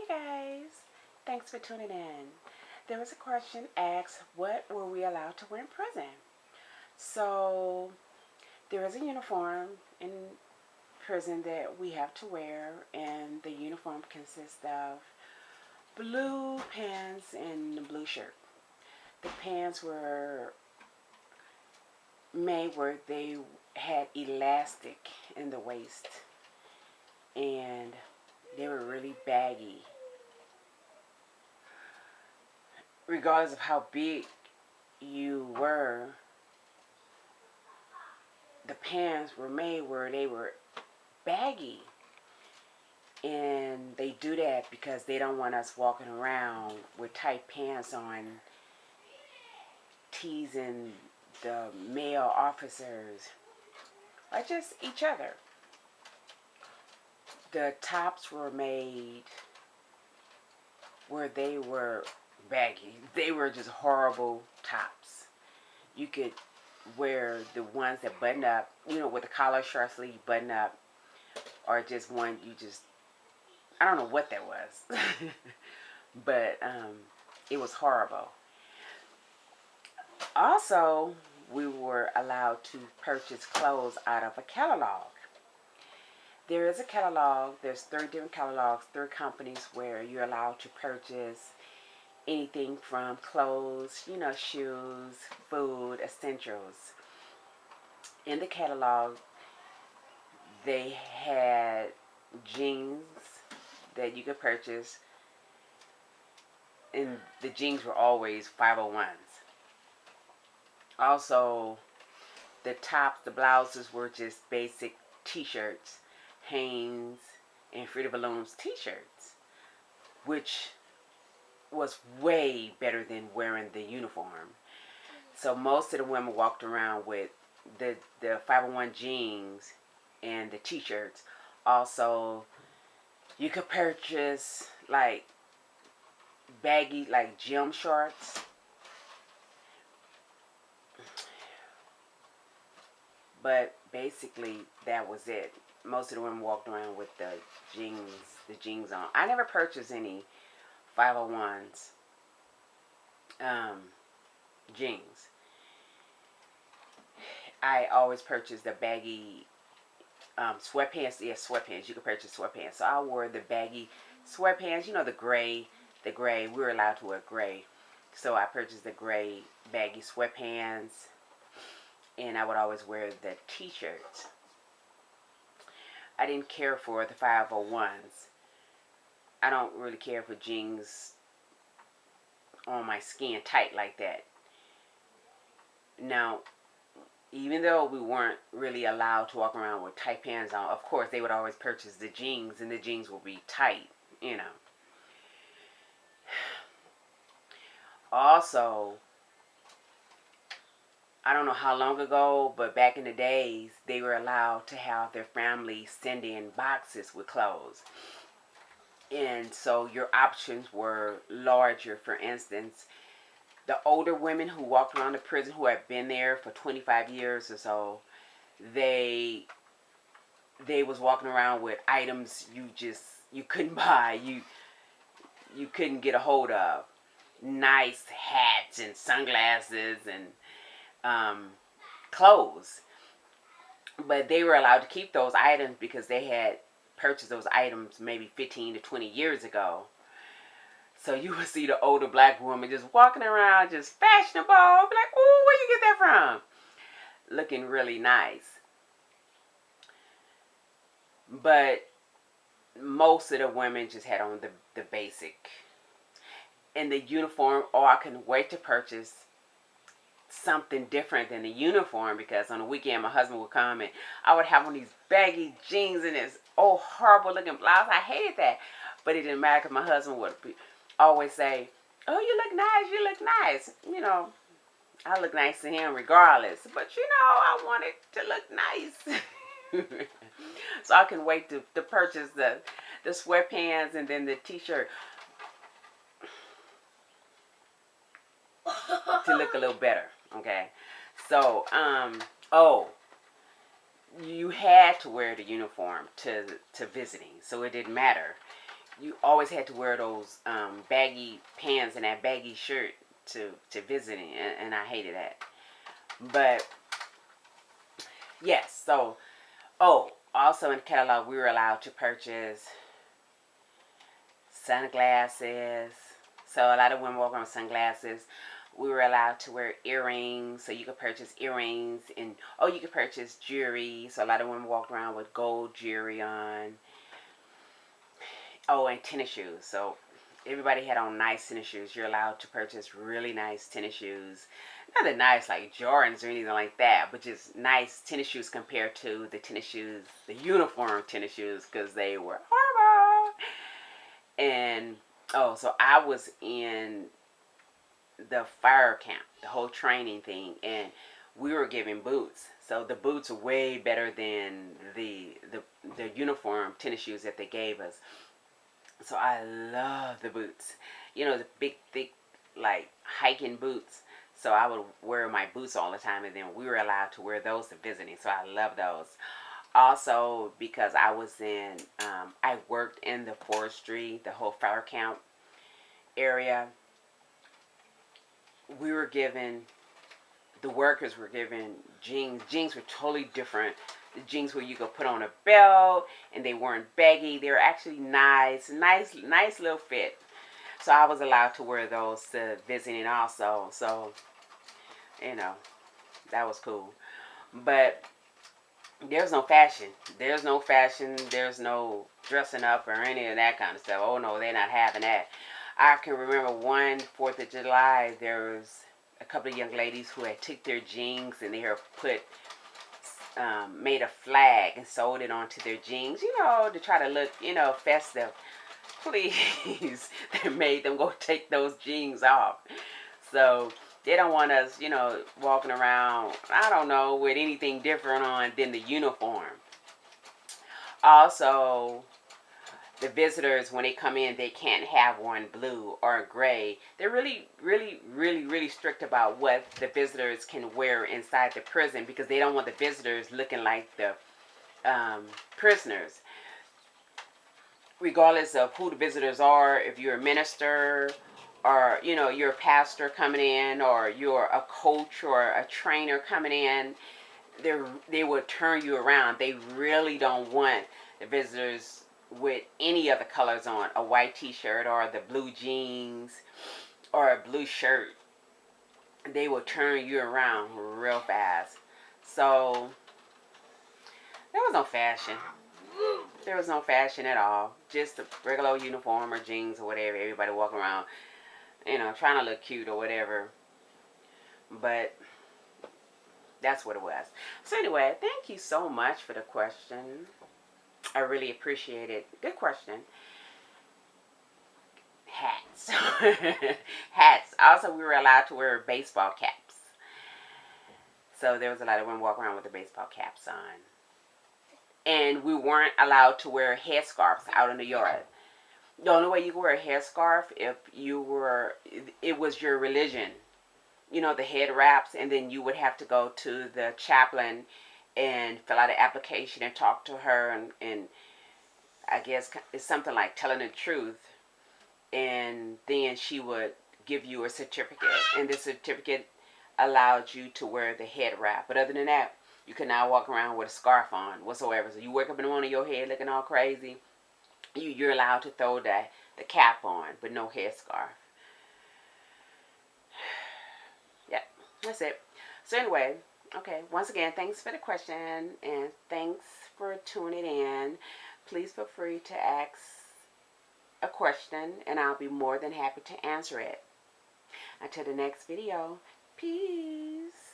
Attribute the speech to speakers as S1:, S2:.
S1: guys, thanks for tuning in. There was a question asked, what were we allowed to wear in prison? So there is a uniform in prison that we have to wear, and the uniform consists of blue pants and a blue shirt. The pants were made where they had elastic in the waist, and they were really baggy. Regardless of how big you were, the pants were made where they were baggy. And they do that because they don't want us walking around with tight pants on, teasing the male officers or just each other. The tops were made where they were baggy. They were just horrible tops. You could wear the ones that button up, with the collar short sleeve button up, or just one I don't know what that was. But it was horrible. Also, we were allowed to purchase clothes out of a catalog. There is a catalog. There's 3 different catalogs, 3 companies where you're allowed to purchase anything from clothes, shoes, food, essentials. In the catalog, they had jeans that you could purchase, and the jeans were always 501s. Also, the tops, the blouses were just basic t-shirts, Hanes and Fruit of the Looms t-shirts, which was way better than wearing the uniform. So most of the women walked around with the 501 jeans and the t-shirts. Also, you could purchase like baggy, like gym shorts. But basically, that was it. Most of the women walked around with the jeans on. I never purchased any 501s jeans. I always purchased the baggy sweatpants. Yeah, sweatpants. You could purchase sweatpants. So I wore the baggy sweatpants. The gray. The gray. We were allowed to wear gray. So I purchased the gray baggy sweatpants. And I would always wear the t-shirts. I didn't care for the 501s. I don't really care for jeans on my skin tight like that. Now, even though we weren't really allowed to walk around with tight pants on, of course they would always purchase the jeans, and the jeans would be tight, Also, I don't know how long ago, but back in the days, they were allowed to have their family send in boxes with clothes. And so your options were larger. For instance, the older women who walked around the prison who had been there for 25 years or so, they was walking around with items you couldn't buy, you couldn't get a hold of. Nice hats and sunglasses and clothes. But they were allowed to keep those items because they had purchased those items maybe 15 to 20 years ago. So you would see the older black woman just walking around, just fashionable, be like, "Ooh, where you get that from?" Looking really nice. But most of the women just had on the basic. And the uniform, I couldn't wait to purchase something different than the uniform, because on the weekend my husband would come and I would have on these baggy jeans and this horrible looking blouse. I hated that. But it didn't matter because my husband would always say, "Oh, you look nice, you look nice." I look nice to him regardless. But I wanted to look nice. So I can wait to purchase the sweatpants and then the t-shirt to look a little better. Okay. So, you had to wear the uniform to visiting. So it didn't matter. you always had to wear those baggy pants and that baggy shirt to visiting, and I hated that. But yes, so also in the catalog we were allowed to purchase sunglasses. So a lot of women walk around with sunglasses. We were allowed to wear earrings, so you could purchase earrings, and you could purchase jewelry. So a lot of women walk around with gold jewelry on. Oh, and tennis shoes. So everybody had on nice tennis shoes. You're allowed to purchase really nice tennis shoes. Not that nice like Jordans or anything like that, but just nice tennis shoes compared to the tennis shoes, the uniform tennis shoes, because they were horrible. And so I was in the fire camp, the whole training thing, and we were given boots. So the boots are way better than the uniform tennis shoes that they gave us. So I love the boots. The big, thick, like hiking boots. So I would wear my boots all the time, and then we were allowed to wear those to visiting. So I love those. Also, because I was in, I worked in the forestry, the whole fire camp area. We were given, the workers were given jeans. Jeans were totally different. The jeans where you could put on a belt, and they weren't baggy. They were actually nice little fit. So I was allowed to wear those to visiting also. So, that was cool. But there's no fashion. There's no fashion. There's no dressing up or any of that kind of stuff. Oh no, they're not having that. I can remember one 4th of July, there was a couple of young ladies who had took their jeans and they had made a flag and sewed it onto their jeans, to try to look, festive. Please, they made them go take those jeans off. So they don't want us, walking around, I don't know, with anything different on than the uniform. Also, the visitors, when they come in, they can't have one blue or gray. They're really, really, really, really strict about what the visitors can wear inside the prison, because they don't want the visitors looking like the prisoners. Regardless of who the visitors are, if you're a minister or, you're a pastor coming in, or you're a coach or a trainer coming in, they will turn you around. They really don't want the visitors with any of the colors on, a white t-shirt or the blue jeans or a blue shirt. They will turn you around real fast. So there was no fashion. There was no fashion at all. Just a regular uniform or jeans or whatever. Everybody walking around, trying to look cute or whatever. But that's what it was. So anyway, thank you so much for the question. I really appreciate it. Good question. Hats. Hats. Also, we were allowed to wear baseball caps. So there was a lot of women walking around with their baseball caps on. And we weren't allowed to wear headscarves out in the yard. The only way you could wear a headscarf if it was your religion. The head wraps, and then you would have to go to the chaplain and fill out an application and talk to her, and I guess it's something like telling the truth, and then she would give you a certificate, and the certificate allowed you to wear the head wrap. But other than that, you could not walk around with a scarf on whatsoever. So you wake up in the morning, your head looking all crazy, you're allowed to throw the cap on, but no headscarf. Yeah, that's it. So anyway, okay, once again, thanks for the question, and thanks for tuning in. Please feel free to ask a question, and I'll be more than happy to answer it. Until the next video, peace.